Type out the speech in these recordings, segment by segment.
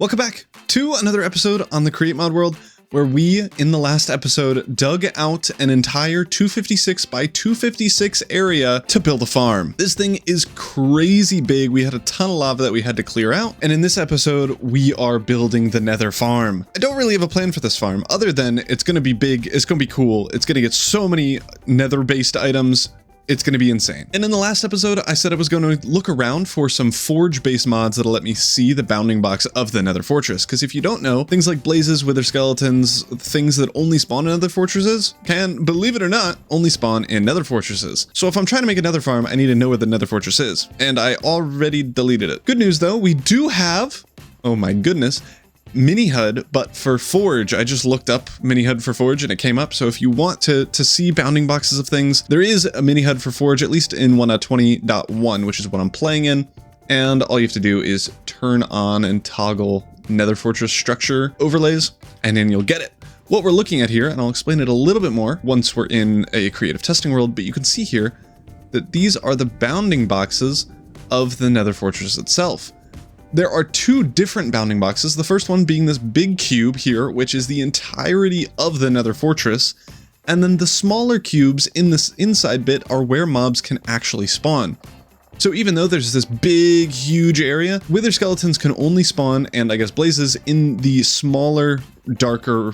Welcome back to another episode on the Create Mod world, where we, in the last episode, dug out an entire 256 by 256 area to build a farm. This thing is crazy big. We had a ton of lava that we had to clear out. And in this episode, we are building the nether farm. I don't really have a plan for this farm other than it's going to be big. It's going to be cool. It's going to get so many nether based items. It's going to be insane. And in the last episode, I said I was going to look around for some forge-based mods that'll let me see the bounding box of the nether fortress. Because if you don't know, things like blazes, wither skeletons, things that only spawn in nether fortresses can, believe it or not, only spawn in nether fortresses. So if I'm trying to make a nether farm, I need to know where the nether fortress is. And I already deleted it. Good news though, we do have, oh my goodness, mini HUD, but for forge. I just looked up mini HUD for forge and it came up. So if you want to see bounding boxes of things, there is a mini HUD for forge, at least in 1.20.1, which is what I'm playing in. And all you have to do is turn on and toggle nether fortress structure overlays, and then you'll get it. What we're looking at here, and I'll explain it a little bit more once we're in a creative testing world, but you can see here that these are the bounding boxes of the nether fortress itself. There are two different bounding boxes, the first one being this big cube here, which is the entirety of the nether fortress, and then the smaller cubes in this inside bit are where mobs can actually spawn. So even though there's this big, huge area, wither skeletons can only spawn, and I guess blazes, in the smaller, darker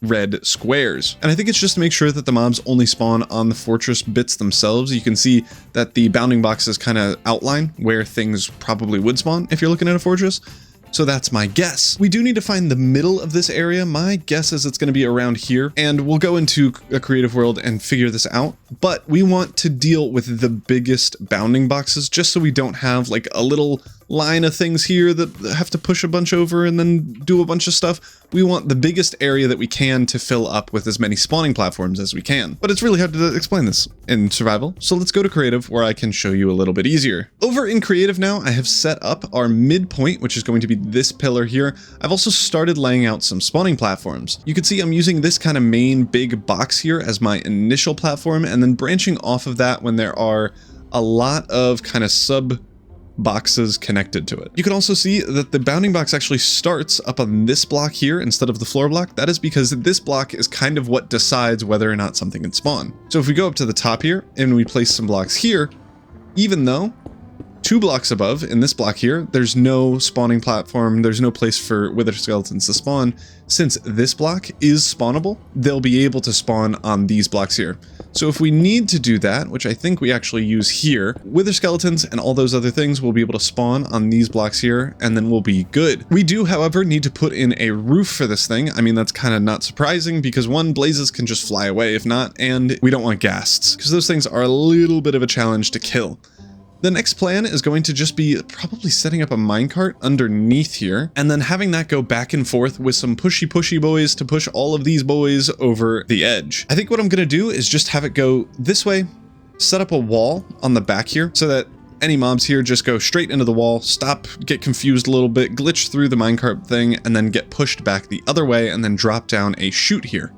red squares. And I think it's just to make sure that the mobs only spawn on the fortress bits themselves. You can see that the bounding boxes kind of outline where things probably would spawn if you're looking at a fortress. So that's my guess. We do need to find the middle of this area. My guess is it's going to be around here, and we'll go into a creative world and figure this out. But we want to deal with the biggest bounding boxes just so we don't have like a little line of things here that have to push a bunch over and then do a bunch of stuff. We want the biggest area that we can to fill up with as many spawning platforms as we can. But it's really hard to explain this in survival, so let's go to creative where I can show you a little bit easier. Over in creative now, I have set up our midpoint, which is going to be this pillar here. I've also started laying out some spawning platforms. You can see I'm using this kind of main big box here as my initial platform, and then branching off of that when there are a lot of kind of sub boxes connected to it. You can also see that the bounding box actually starts up on this block here instead of the floor block. That is because this block is kind of what decides whether or not something can spawn. So if we go up to the top here and we place some blocks here, even though 2 blocks above in this block here, there's no spawning platform, there's no place for wither skeletons to spawn. Since this block is spawnable, they'll be able to spawn on these blocks here. So if we need to do that, which I think we actually use here, wither skeletons and all those other things will be able to spawn on these blocks here, and then we'll be good. We do, however, need to put in a roof for this thing. I mean, that's kind of not surprising because one, blazes can just fly away if not, and we don't want ghasts because those things are a little bit of a challenge to kill. The next plan is going to just be probably setting up a minecart underneath here and then having that go back and forth with some pushy boys to push all of these boys over the edge. I think what I'm going to do is just have it go this way, set up a wall on the back here so that any mobs here just go straight into the wall, stop, get confused a little bit, glitch through the minecart thing, and then get pushed back the other way and then drop down a chute here.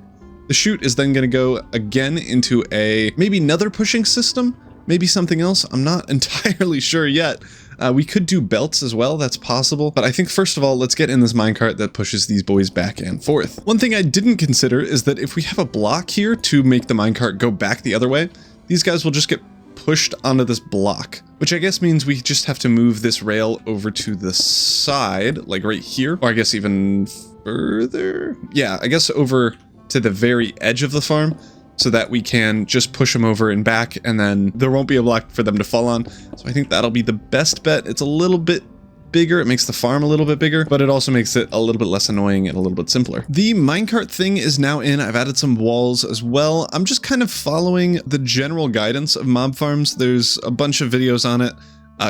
The chute is then going to go again into a maybe nether pushing system. Maybe something else, I'm not entirely sure yet. We could do belts as well, that's possible. But I think first of all, let's get in this minecart that pushes these boys back and forth. One thing I didn't consider is that if we have a block here to make the minecart go back the other way, these guys will just get pushed onto this block, which I guess means we just have to move this rail over to the side, like right here, or I guess even further. Yeah, I guess over to the very edge of the farm, so that we can just push them over and back, and then there won't be a block for them to fall on. So I think that'll be the best bet. It's a little bit bigger, it makes the farm a little bit bigger, but it also makes it a little bit less annoying and a little bit simpler. The minecart thing is now in. I've added some walls as well. I'm just kind of following the general guidance of mob farms. There's a bunch of videos on it.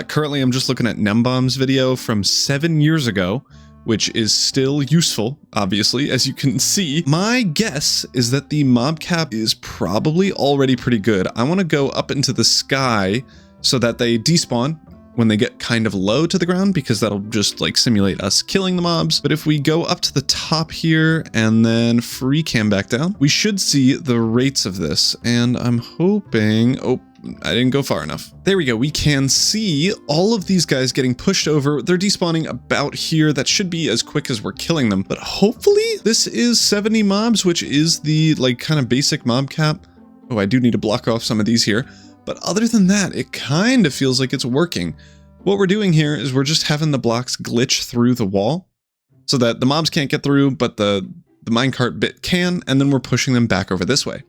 Currently, I'm just looking at Nembom's video from 7 years ago, which is still useful, obviously, as you can see. My guess is that the mob cap is probably already pretty good. I want to go up into the sky so that they despawn when they get kind of low to the ground, because that'll just like simulate us killing the mobs. But if we go up to the top here and then free cam back down, we should see the rates of this. And I'm hoping, oh, I didn't go far enough. There we go. We can see all of these guys getting pushed over. They're despawning about here. That should be as quick as we're killing them. But hopefully this is 70 mobs, which is the like kind of basic mob cap. Oh, I do need to block off some of these here. But other than that, it kind of feels like it's working. What we're doing here is we're just having the blocks glitch through the wall so that the mobs can't get through, but the minecart bit can, and then we're pushing them back over this way.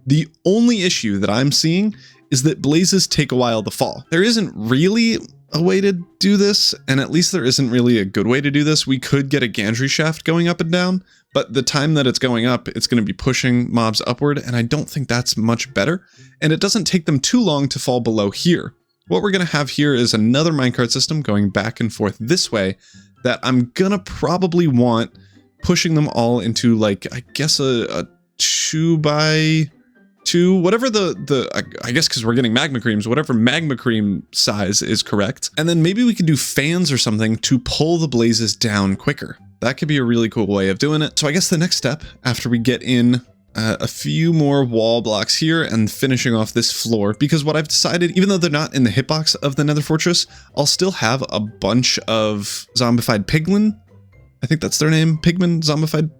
The only issue that I'm seeing is that blazes take a while to fall. There isn't really a way to do this, and at least there isn't really a good way to do this. We could get a gantry shaft going up and down, but the time that it's going up, it's going to be pushing mobs upward, and I don't think that's much better. And it doesn't take them too long to fall below here. What we're going to have here is another minecart system going back and forth this way that I'm going to probably want pushing them all into, like, I guess a 2x2, whatever I guess because we're getting magma creams, whatever magma cream size is correct. And then maybe we can do fans or something to pull the blazes down quicker. That could be a really cool way of doing it. So I guess the next step after we get in a few more wall blocks here and finishing off this floor, because what I've decided, even though they're not in the hitbox of the Nether Fortress, I'll still have a bunch of zombified piglin. I think that's their name. Pigmen, zombie pigmen,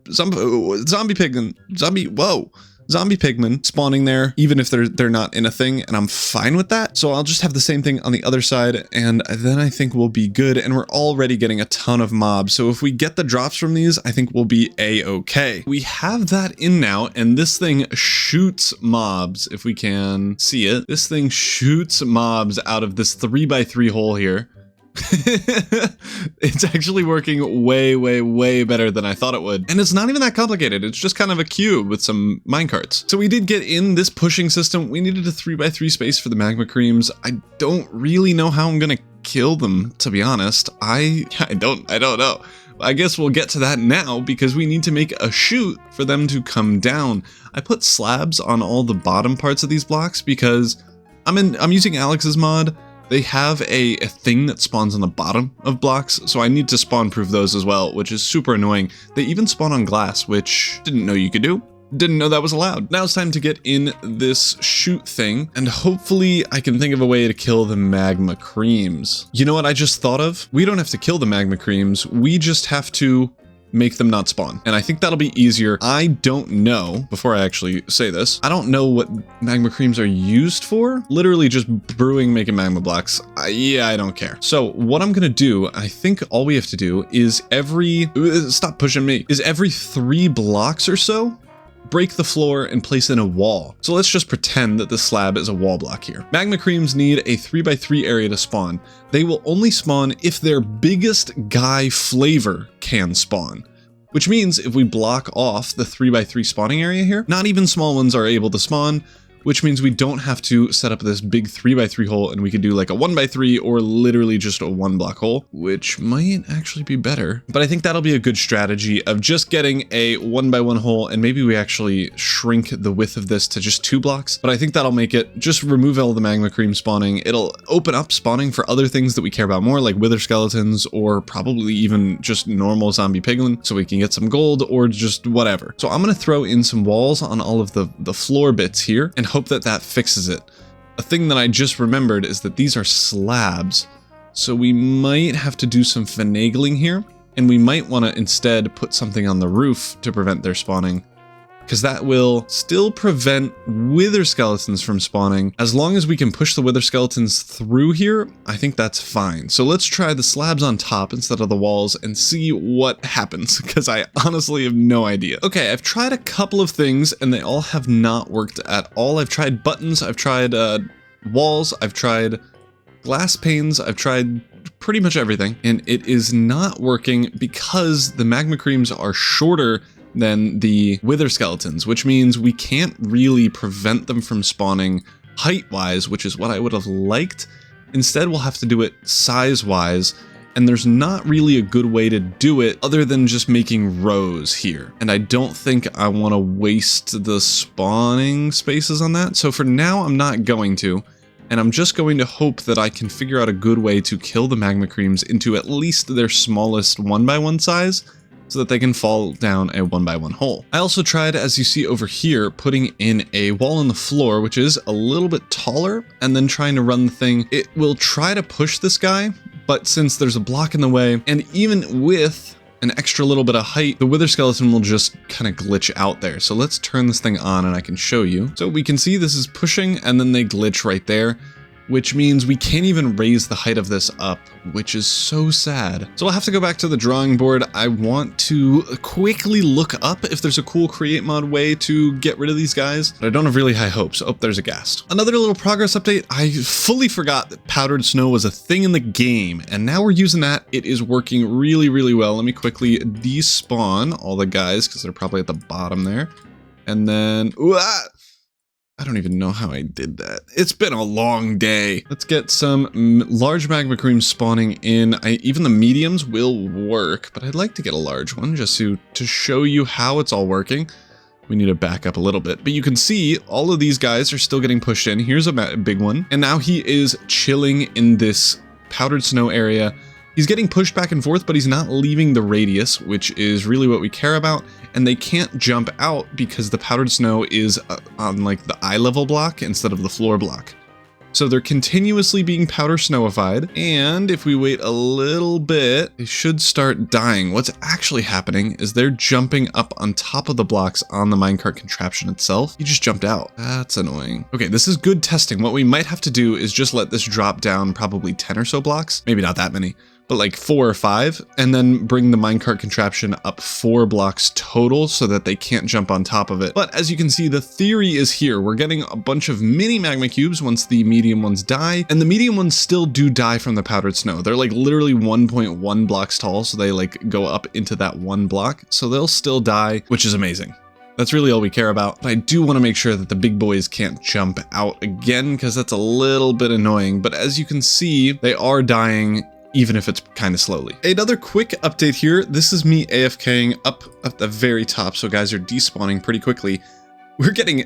zombie pigmen spawning there, even if they're not in a thing, and I'm fine with that. So I'll just have the same thing on the other side, and then I think we'll be good. And we're already getting a ton of mobs, so if we get the drops from these, I think we'll be a-okay. We have that in now, and this thing shoots mobs, if we can see it. This thing shoots mobs out of this 3x3 hole here. It's actually working way better than I thought it would. And it's not even that complicated. It's just kind of a cube with some minecarts. So we did get in this pushing system. We needed a 3x3 space for the magma creams. I don't really know how I'm gonna kill them, to be honest. I don't know. I guess we'll get to that now because we need to make a chute for them to come down. I put slabs on all the bottom parts of these blocks because I'm using Alex's mod. They have a thing that spawns on the bottom of blocks, so I need to spawn proof those as well, which is super annoying. They even spawn on glass, which didn't know you could do. Didn't know that was allowed. Now it's time to get in this chute thing, and hopefully I can think of a way to kill the magma creams. You know what I just thought of? We don't have to kill the magma creams, we just have to make them not spawn. And I think that'll be easier. I don't know, before I actually say this, I don't know what magma creams are used for. Literally just brewing, making magma blocks. Yeah, I don't care. So what I'm gonna do, I think all we have to do is stop pushing me, is every 3 blocks or so, break the floor and place in a wall. So let's just pretend that the slab is a wall block here. Magma creams need a 3x3 area to spawn. They will only spawn if their biggest guy flavor can spawn. Which means if we block off the 3x3 spawning area here, not even small ones are able to spawn, which means we don't have to set up this big 3x3 hole, and we could do like a 1x3 or literally just a 1 block hole, which might actually be better. But I think that'll be a good strategy of just getting a 1x1 hole, and maybe we actually shrink the width of this to just 2 blocks. But I think that'll make it, just remove all the magma cream spawning. It'll open up spawning for other things that we care about more, like wither skeletons, or probably even just normal zombie piglin, so we can get some gold or just whatever. So I'm gonna throw in some walls on all of the floor bits here, and hope that that fixes it. A thing that I just remembered is that these are slabs, so we might have to do some finagling here, and we might want to instead put something on the roof to prevent their spawning, because that will still prevent wither skeletons from spawning. As long as we can push the wither skeletons through here, I think that's fine. So let's try the slabs on top instead of the walls and see what happens, because I honestly have no idea. Okay, I've tried a couple of things and they all have not worked at all. I've tried buttons, I've tried walls, I've tried glass panes, I've tried pretty much everything, and it is not working because the magma creams are shorter than the wither skeletons, which means we can't really prevent them from spawning height-wise, which is what I would have liked. Instead, we'll have to do it size-wise, and there's not really a good way to do it other than just making rows here. And I don't think I want to waste the spawning spaces on that, so for now I'm not going to. And I'm just going to hope that I can figure out a good way to kill the magma creams into at least their smallest 1x1 size, so that they can fall down a 1x1 hole. I also tried, as you see over here, putting in a wall in the floor, which is a little bit taller, and then trying to run the thing. It will try to push this guy, but since there's a block in the way, and even with an extra little bit of height, the wither skeleton will just kind of glitch out there. So let's turn this thing on and I can show you. So we can see this is pushing and then they glitch right there, which means we can't even raise the height of this up, which is so sad. So I'll have to go back to the drawing board. I want to quickly look up if there's a cool create mod way to get rid of these guys, but I don't have really high hopes. Oh, there's a ghast. Another little progress update. I fully forgot that powdered snow was a thing in the game, and now we're using that. It is working really, really well. Let me quickly despawn all the guys because they're probably at the bottom there. And then, I don't even know how I did that. It's been a long day. Let's get some large magma creams spawning in. Even the mediums will work, but I'd like to get a large one just to show you how it's all working. We need to back up a little bit, but you can see all of these guys are still getting pushed in. Here's a big one, and now he is chilling in this powdered snow area. He's getting pushed back and forth, but he's not leaving the radius, which is really what we care about. And they can't jump out because the powdered snow is on like the eye level block instead of the floor block. So they're continuously being powder snowified. And if we wait a little bit, they should start dying. What's actually happening is they're jumping up on top of the blocks on the minecart contraption itself. He just jumped out. That's annoying. Okay, this is good testing. What we might have to do is just let this drop down probably 10 or so blocks. Maybe not that many, but like 4 or 5, and then bring the minecart contraption up 4 blocks total so that they can't jump on top of it. But as you can see, the theory is here. We're getting a bunch of mini magma cubes once the medium ones die, and the medium ones still do die from the powdered snow. They're like literally 1.1 blocks tall, so they like go up into that 1 block. So they'll still die, which is amazing. That's really all we care about. But I do want to make sure that the big boys can't jump out again, because that's a little bit annoying. But as you can see, they are dying, even if it's kind of slowly. Another quick update here. This is me AFKing up at the very top, so guys are despawning pretty quickly. We're getting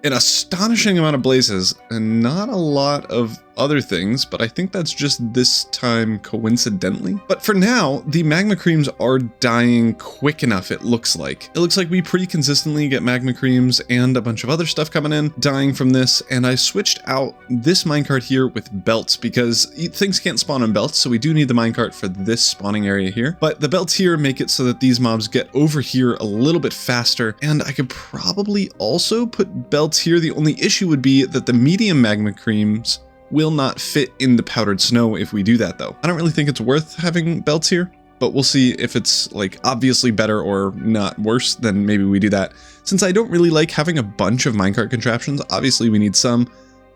an astonishing amount of blazes and not a lot of other things, but I think that's just this time coincidentally. But for now, the magma creams are dying quick enough, it looks like. It looks like we pretty consistently get magma creams and a bunch of other stuff coming in, dying from this, and I switched out this minecart here with belts because things can't spawn on belts, so we do need the minecart for this spawning area here. But the belts here make it so that these mobs get over here a little bit faster, and I could probably also put belts here. The only issue would be that the medium magma creams will not fit in the powdered snow if we do that though. I don't really think it's worth having belts here, but we'll see if it's like obviously better or not worse, then maybe we do that. Since I don't really like having a bunch of minecart contraptions, obviously we need some,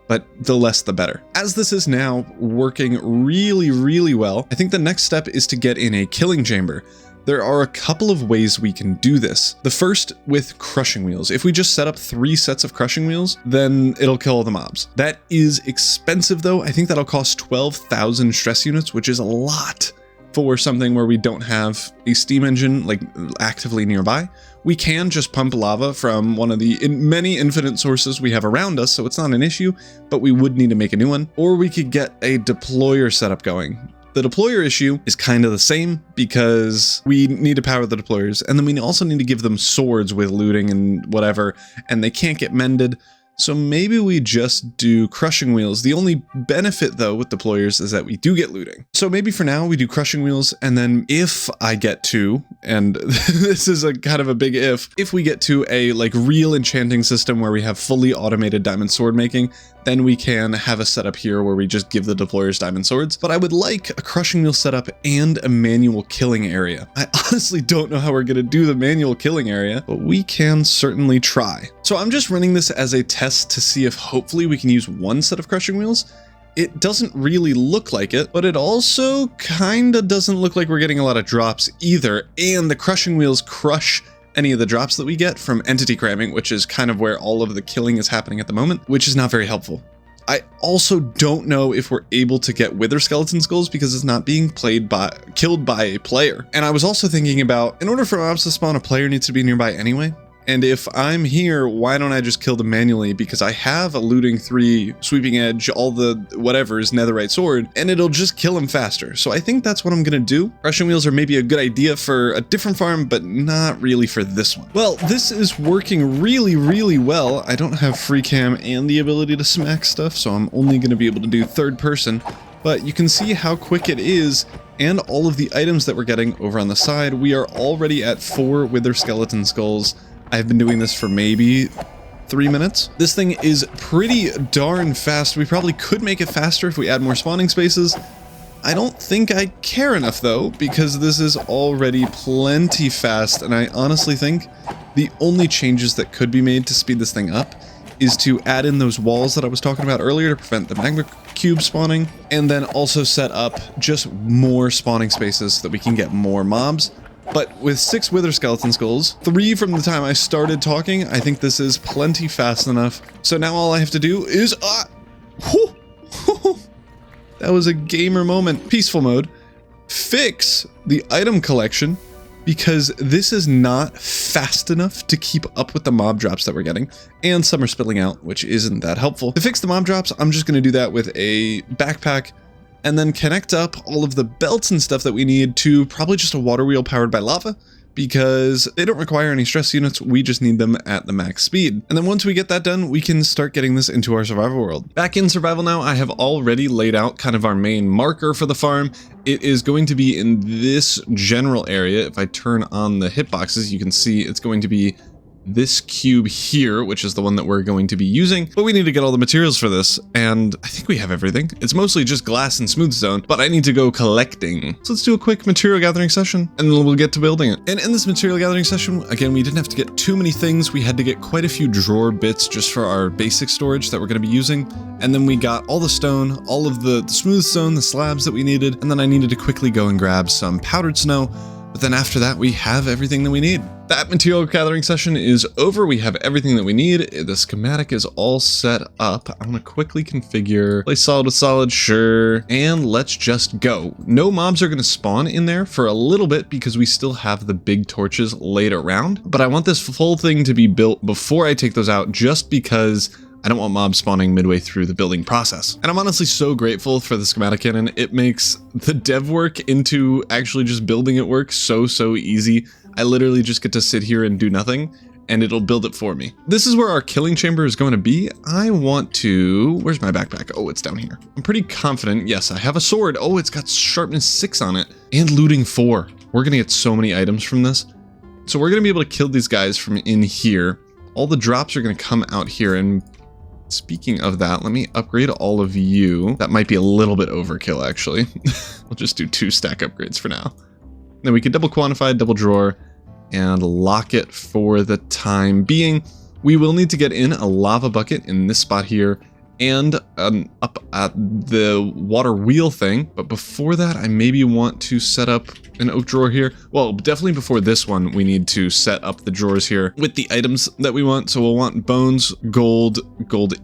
but the less the better. As this is now working really, really well, I think the next step is to get in a killing chamber. There are a couple of ways we can do this. The first with crushing wheels. If we just set up 3 sets of crushing wheels, then it'll kill all the mobs. That is expensive though. I think that'll cost 12,000 stress units, which is a lot for something where we don't have a steam engine like actively nearby. We can just pump lava from one of the many infinite sources we have around us, so it's not an issue, but we would need to make a new one. Or we could get a deployer setup going. The deployer issue is kind of the same because we need to power the deployers, and then we also need to give them swords with looting and whatever, and they can't get mended. So maybe we just do crushing wheels. The only benefit though with deployers is that we do get looting. So maybe for now we do crushing wheels, and then if I get to, and this is a kind of a big if we get to a like real enchanting system where we have fully automated diamond sword making, then we can have a setup here where we just give the deployers diamond swords. But I would like a crushing wheel setup and a manual killing area. I honestly don't know how we're gonna do the manual killing area, but we can certainly try. So I'm just running this as a test to see if hopefully we can use 1 set of crushing wheels. It doesn't really look like it, but it also kinda doesn't look like we're getting a lot of drops either. And the crushing wheels crush any of the drops that we get from entity cramming, which is kind of where all of the killing is happening at the moment, which is not very helpful. I also don't know if we're able to get wither skeleton skulls because it's not being killed by a player. And I was also thinking about, in order for mobs to spawn, a player needs to be nearby anyway. And if I'm here, why don't I just kill them manually? Because I have a looting 3, sweeping edge, all the whatever's netherite sword, and it'll just kill him faster. So I think that's what I'm gonna do. Crushing wheels are maybe a good idea for a different farm, but not really for this one. Well, this is working really, really well. I don't have free cam and the ability to smack stuff, so I'm only gonna be able to do third person, but you can see how quick it is and all of the items that we're getting over on the side. We are already at 4 wither skeleton skulls. I've been doing this for maybe 3 minutes. This thing is pretty darn fast. We probably could make it faster if we add more spawning spaces. I don't think I care enough though, because this is already plenty fast, and I honestly think the only changes that could be made to speed this thing up is to add in those walls that I was talking about earlier to prevent the magma cube spawning, and then also set up just more spawning spaces so that we can get more mobs. But with 6 wither skeleton skulls, 3 from the time I started talking, I think this is plenty fast enough. So now all I have to do is, that was a gamer moment. Peaceful mode. Fix the item collection, because this is not fast enough to keep up with the mob drops that we're getting, and some are spilling out, which isn't that helpful. To fix the mob drops, I'm just going to do that with a backpack, and then connect up all of the belts and stuff that we need to probably just a water wheel powered by lava, because they don't require any stress units, we just need them at the max speed. And then once we get that done, we can start getting this into our survival world. Back in survival now, I have already laid out kind of our main marker for the farm. It is going to be in this general area. If I turn on the hitboxes, you can see it's going to be this cube here, which is the one that we're going to be using, but we need to get all the materials for this, and I think we have everything. It's mostly just glass and smooth stone, but I need to go collecting. So let's do a quick material gathering session, and then we'll get to building it. And in this material gathering session, again, we didn't have to get too many things. We had to get quite a few drawer bits just for our basic storage that we're going to be using, and then we got all the stone, all of the smooth stone, the slabs that we needed, and then I needed to quickly go and grab some powdered snow. But then after that, we have everything that we need. That material gathering session is over. We have everything that we need. The schematic is all set up. I'm gonna quickly configure, place solid with solid, sure. And let's just go. No mobs are gonna spawn in there for a little bit because we still have the big torches laid around. But I want this full thing to be built before I take those out, just because I don't want mobs spawning midway through the building process. And I'm honestly so grateful for the schematic cannon. It makes the dev work into actually just building it work so easy. I literally just get to sit here and do nothing, and it'll build it for me. This is where our killing chamber is going to be. I want to, where's my backpack? Oh, it's down here. I'm pretty confident. Yes, I have a sword. Oh, it's got sharpness 6 on it and looting 4. We're going to get so many items from this. So we're going to be able to kill these guys from in here. All the drops are going to come out here, and speaking of that, let me upgrade all of you. That might be a little bit overkill, actually. We'll just do 2 stack upgrades for now. Then we can double quantify, double drawer, and lock it for the time being. We will need to get in a lava bucket in this spot here, and up at the water wheel thing. But before that, I maybe want to set up an oak drawer here. Well, definitely before this one, we need to set up the drawers here with the items that we want. So we'll want bones, gold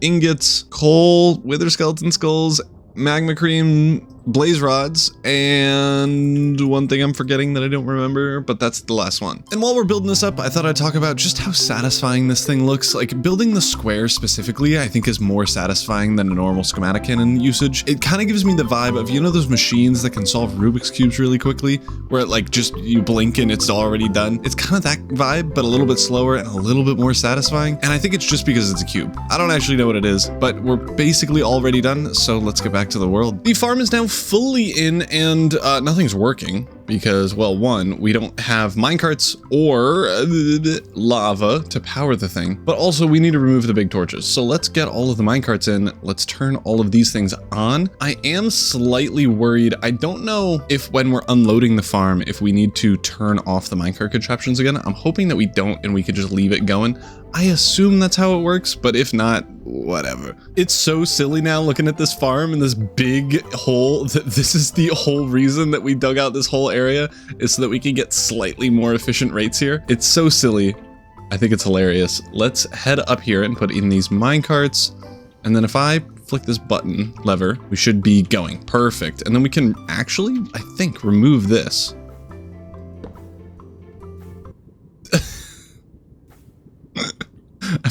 ingots, coal, wither skeleton skulls, magma cream, blaze rods, and one thing I'm forgetting that I don't remember, but that's the last one. And while we're building this up, I thought I'd talk about just how satisfying this thing looks. Like, building the square specifically, I think is more satisfying than a normal schematic cannon usage. It kind of gives me the vibe of, you know, those machines that can solve Rubik's Cubes really quickly, where it, like, just you blink and it's already done. It's kind of that vibe, but a little bit slower and a little bit more satisfying. And I think it's just because it's a cube. I don't actually know what it is, but we're basically already done, so let's get back to the world. The farm is now fully in, and nothing's working because, well, one, we don't have minecarts or lava to power the thing, but also we need to remove the big torches. So let's get all of the minecarts in. Let's turn all of these things on. I am slightly worried. I don't know if when we're unloading the farm, if we need to turn off the minecart contraptions again. I'm hoping that we don't and we could just leave it going. I assume that's how it works, but if not, whatever. It's so silly now looking at this farm and this big hole. This is the whole reason that we dug out this whole area, is so that we can get slightly more efficient rates here. It's so silly. I think it's hilarious. Let's head up here and put in these minecarts. And then if I flick this button lever, we should be going. Perfect. And then we can actually, I think, remove this.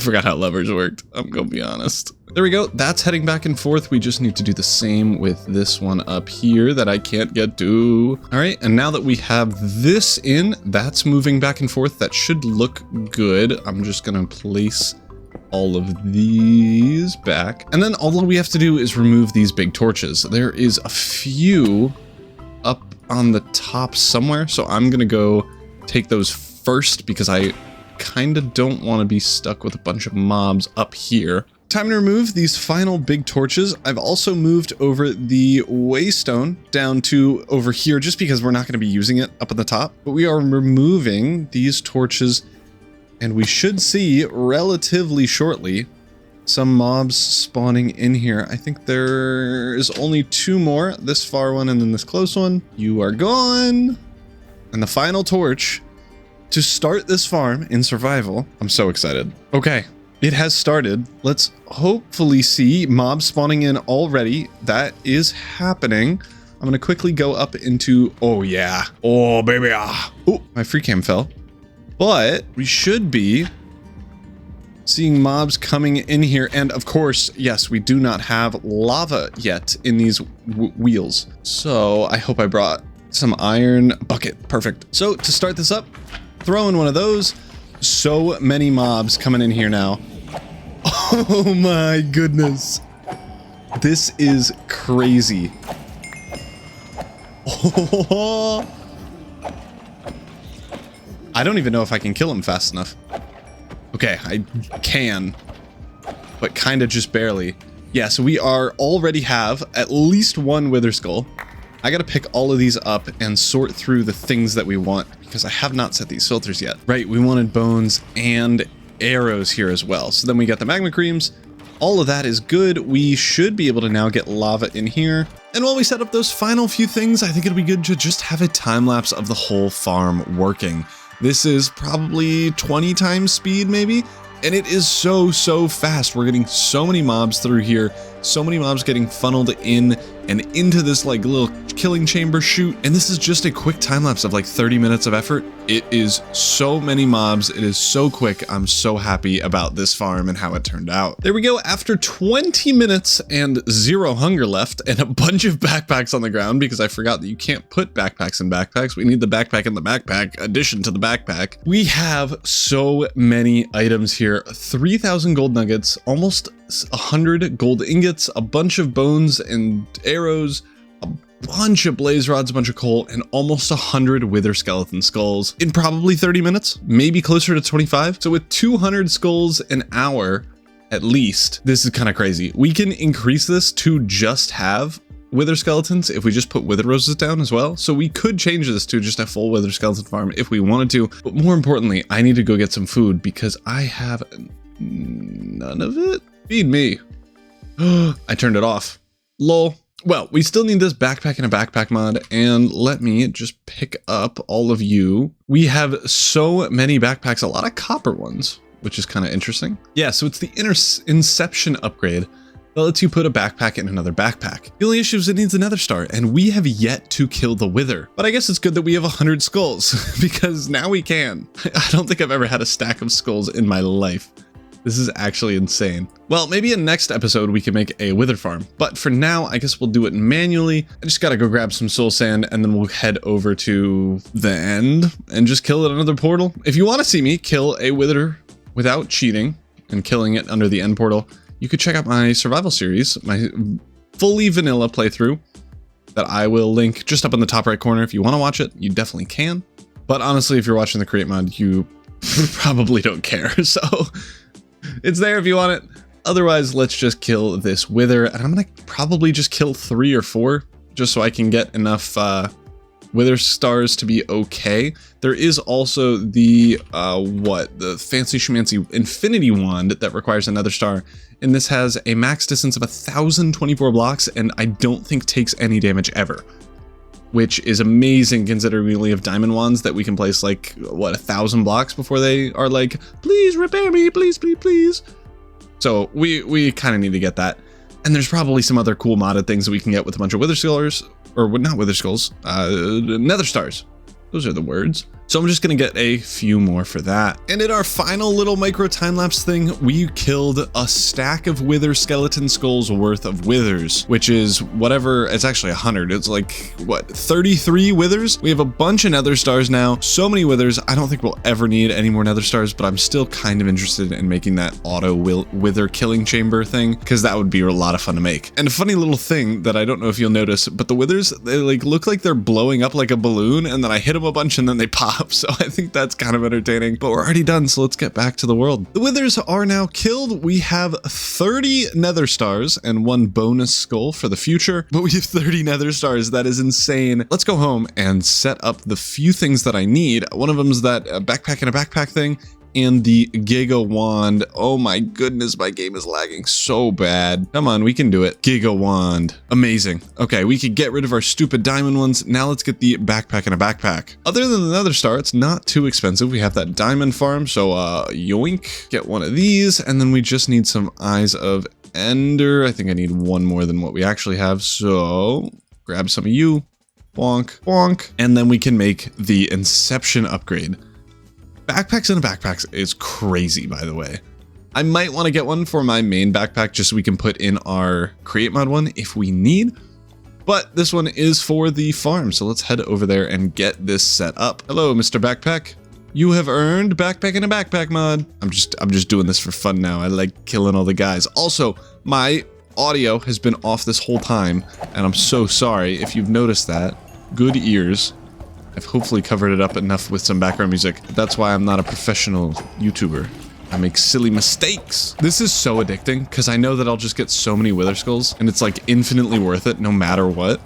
forgot how levers worked. I'm gonna be honest. There we go. That's heading back and forth. We just need to do the same with this one up here that I can't get to. All right, and now that we have this in, that's moving back and forth. That should look good. I'm just gonna place all of these back. And then all we have to do is remove these big torches. There is a few up on the top somewhere. So I'm gonna go take those first because I kind of don't want to be stuck with a bunch of mobs up here. Time to remove these final big torches. I've also moved over the waystone down to over here just because we're not going to be using it up at the top. But we are removing these torches and we should see relatively shortly some mobs spawning in here. I think there is only 2 more, this far one and then this close one. You are gone. And the final torch to start this farm in survival. I'm so excited. Okay, it has started. Let's hopefully see mobs spawning in already. That is happening. I'm gonna quickly go up into, oh yeah. Oh baby, ah. Oh, my free cam fell. But we should be seeing mobs coming in here. And of course, yes, we do not have lava yet in these wheels. So I hope I brought some iron bucket. Perfect. So to start this up, throw in one of those. So many mobs coming in here now. Oh my goodness. This is crazy. Oh. I don't even know if I can kill him fast enough. Okay, I can, but kind of just barely. Yeah, so we already have at least 1 wither skull. I gotta pick all of these up and sort through the things that we want because I have not set these filters yet. Right, we wanted bones and arrows here as well. So then we got the magma creams. All of that is good. We should be able to now get lava in here. And while we set up those final few things, I think it'll be good to just have a time lapse of the whole farm working. This is probably 20 times speed maybe. And it is so fast. We're getting so many mobs through here. So many mobs getting funneled in and into this like little killing chamber chute. And this is just a quick time lapse of like 30 minutes of effort. It is so many mobs. It is so quick. I'm so happy about this farm and how it turned out. There we go. After 20 minutes and 0 hunger left and a bunch of backpacks on the ground because I forgot that you can't put backpacks in backpacks. We need the backpack in the backpack addition to the backpack. We have so many items here. 3,000 gold nuggets, almost 100 gold ingots, a bunch of bones and arrows, a bunch of blaze rods, a bunch of coal, and almost 100 wither skeleton skulls in probably 30 minutes, maybe closer to 25. So with 200 skulls an hour, at least, this is kind of crazy. We can increase this to just have wither skeletons if we just put wither roses down as well. So we could change this to just a full wither skeleton farm if we wanted to. But more importantly, I need to go get some food because I have none of it. Feed me. I turned it off. Lol. Well, we still need this backpack and a backpack mod, and let me just pick up all of you. We have so many backpacks, a lot of copper ones, which is kind of interesting. Yeah, so it's the Inception upgrade that lets you put a backpack in another backpack. The only issue is it needs a nether star, and we have yet to kill the wither. But I guess it's good that we have 100 skulls, because now we can. I don't think I've ever had a stack of skulls in my life. This is actually insane. Well, maybe in next episode we can make a wither farm, but for now, I guess we'll do it manually. I just gotta go grab some soul sand and then we'll head over to the end and just kill it another portal. If you want to see me kill a wither without cheating and killing it under the end portal, you could check out my survival series, my fully vanilla playthrough that I will link just up in the top right corner. If you want to watch it, you definitely can. But honestly, if you're watching the create mod, you probably don't care. So it's there if you want it. Otherwise, let's just kill this wither. And I'm going to probably just kill 3 or 4 just so I can get enough wither stars to be okay. There is also the, the fancy schmancy infinity wand that requires another star. And this has a max distance of 1,024 blocks and I don't think takes any damage ever. Which is amazing considering we only have diamond wands that we can place like, what, 1,000 blocks before they are like, please repair me, please, please, please. So we kind of need to get that. And there's probably some other cool modded things that we can get with a bunch of wither skulls, or not wither skulls, nether stars. Those are the words. So I'm just gonna get a few more for that. And in our final little micro time-lapse thing, we killed a stack of wither skeleton skulls worth of withers, which is whatever, it's actually 100. It's like, what, 33 withers? We have a bunch of nether stars now, so many withers. I don't think we'll ever need any more nether stars, but I'm still kind of interested in making that auto wither killing chamber thing, because that would be a lot of fun to make. And a funny little thing that I don't know if you'll notice, but the withers, they like look like they're blowing up like a balloon, and then I hit them a bunch and then they pop. So I think that's kind of entertaining, but we're already done. So let's get back to the world. The withers are now killed. We have 30 nether stars and 1 bonus skull for the future, but we have 30 nether stars. That is insane. Let's go home and set up the few things that I need. One of them is that backpack and a backpack thing, and the Giga Wand. Oh my goodness, my game is lagging so bad. Come on, we can do it. Giga Wand. Amazing. Okay, we could get rid of our stupid diamond ones. Now let's get the backpack and a backpack. Other than the nether star, it's not too expensive. We have that diamond farm, so yoink. Get one of these, and then we just need some eyes of ender. I think I need 1 more than what we actually have, so grab some of you. Bonk, bonk. And then we can make the Inception upgrade. Backpacks and a backpack is crazy, by the way. I might want to get one for my main backpack just so we can put in our create mod one if we need. But this one is for the farm, so let's head over there and get this set up. Hello, Mr. Backpack. You have earned backpack and a backpack mod. I'm just doing this for fun now. I like killing all the guys. Also, my audio has been off this whole time, and I'm so sorry if you've noticed that. Good ears. I've hopefully covered it up enough with some background music. That's why I'm not a professional YouTuber. I make silly mistakes. This is so addicting because I know that I'll just get so many wither skulls and it's like infinitely worth it no matter what.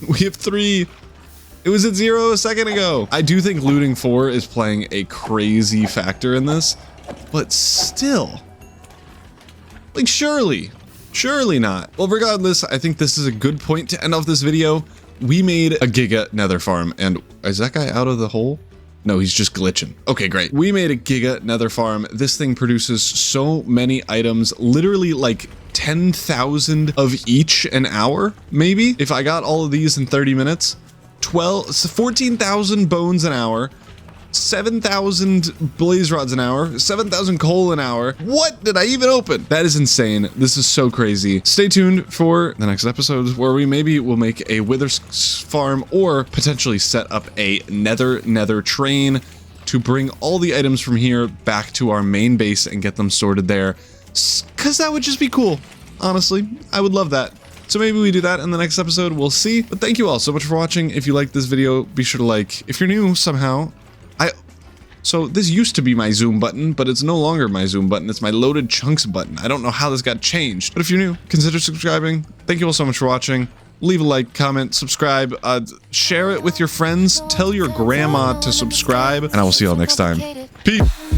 We have 3. It was at 0 a second ago. I do think looting 4 is playing a crazy factor in this, but still, like surely not. Well, regardless, I think this is a good point to end off this video. We made a giga nether farm, and is that guy out of the hole? No, he's just glitching. Okay, great. We made a giga nether farm. This thing produces so many items, literally like 10,000 of each an hour, maybe. If I got all of these in 30 minutes, 14,000 bones an hour, 7,000 blaze rods an hour, 7,000 coal an hour. What did I even open? That is insane. This is so crazy. Stay tuned for the next episodes where we maybe will make a wither farm or potentially set up a nether train to bring all the items from here back to our main base and get them sorted there. Cause that would just be cool. Honestly, I would love that. So maybe we do that in the next episode. We'll see. But thank you all so much for watching. If you liked this video, be sure to like. If you're new somehow, so this used to be my zoom button, but it's no longer my zoom button. It's my loaded chunks button. I don't know how this got changed, but if you're new, consider subscribing. Thank you all so much for watching. Leave a like, comment, subscribe, share it with your friends. Tell your grandma to subscribe, and I will see you all next time. Peace.